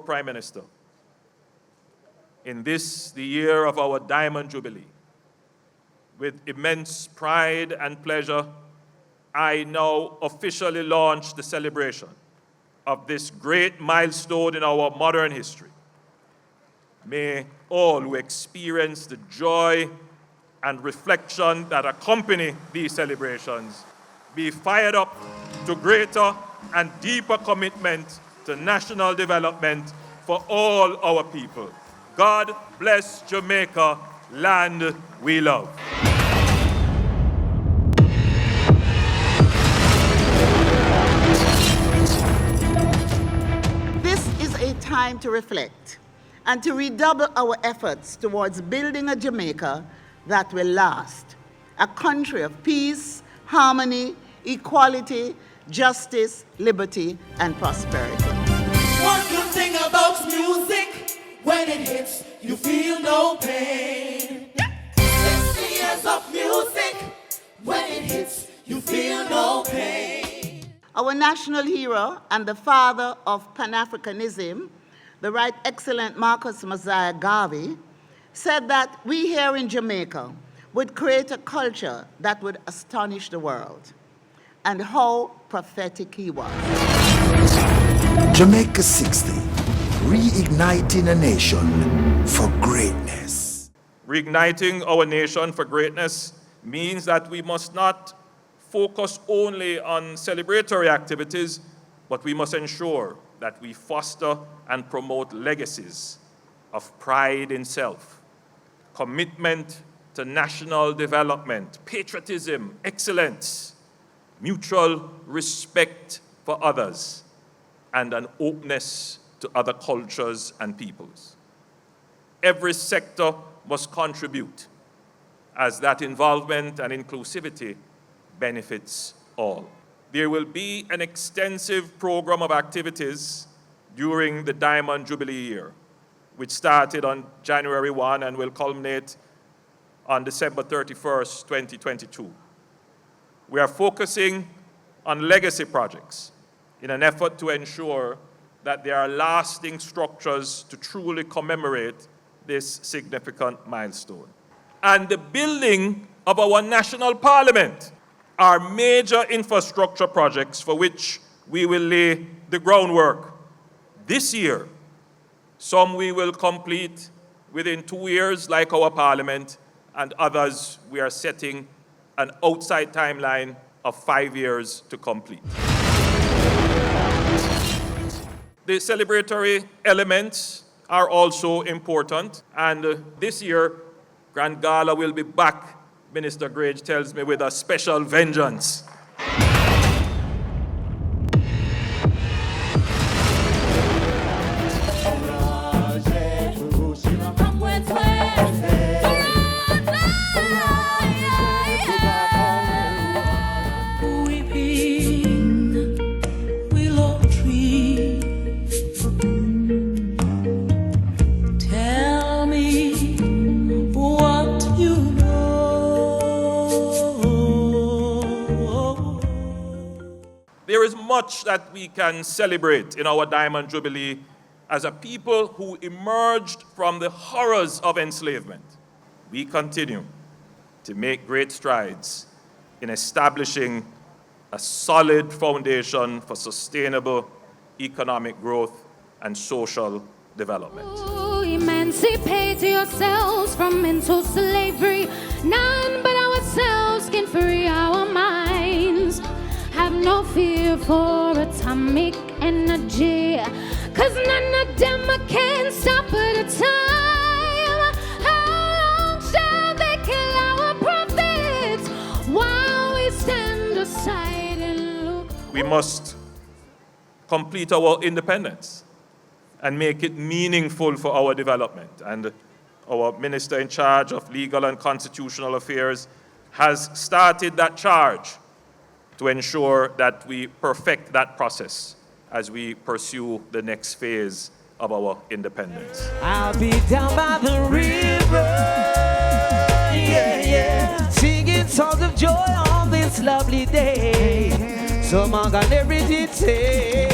Prime Minister, in this, the year of our Diamond Jubilee, with immense pride and pleasure, I now officially launch the celebration of this great milestone in our modern history. May all who experience the joy and reflection that accompany these celebrations be fired up to greater and deeper commitment to national development for all our people. God bless Jamaica, land we love. This is a time to reflect and to redouble our efforts towards building a Jamaica that will last, a country of peace, harmony, equality, justice, liberty, and prosperity. One good thing about music, when it hits, you feel no pain. 60 years of music, when it hits, you feel no pain. Our national hero and the father of Pan-Africanism, the Right Excellent Marcus Mosiah Garvey, said that we here in Jamaica would create a culture that would astonish the world. And how prophetic he was. Jamaica 60, reigniting a nation for greatness. Reigniting our nation for greatness means that we must not focus only on celebratory activities, but we must ensure that we foster and promote legacies of pride in self, commitment to national development, patriotism, excellence, mutual respect for others, and an openness to other cultures and peoples. Every sector must contribute, as that involvement and inclusivity benefits all. There will be an extensive program of activities during the Diamond Jubilee year, which started on January 1 and will culminate on December 31st, 2022. We are focusing on legacy projects in an effort to ensure that there are lasting structures to truly commemorate this significant milestone. And the building of our national parliament are major infrastructure projects for which we will lay the groundwork this year. Some we will complete within 2 years, like our parliament, and others we are setting an outside timeline of 5 years to complete. The celebratory elements are also important, and this year, Grand Gala will be back, Minister Grage tells me, with a special vengeance. There is much that we can celebrate in our Diamond Jubilee as a people who emerged from the horrors of enslavement. We continue to make great strides in establishing a solid foundation for sustainable economic growth and social development. Emancipate yourselves from mental slavery. None but ourselves can free our minds. Have no fear for atomic energy, 'cause none of them can stop at a time. How long shall they kill our prophets while we stand aside and look? We must complete our independence and make it meaningful for our development. And our minister in charge of legal and constitutional affairs has started that charge to ensure that we perfect that process as we pursue the next phase of our independence. I'll be down by the river, yeah, yeah, singing songs of joy on this lovely day. So among every detail.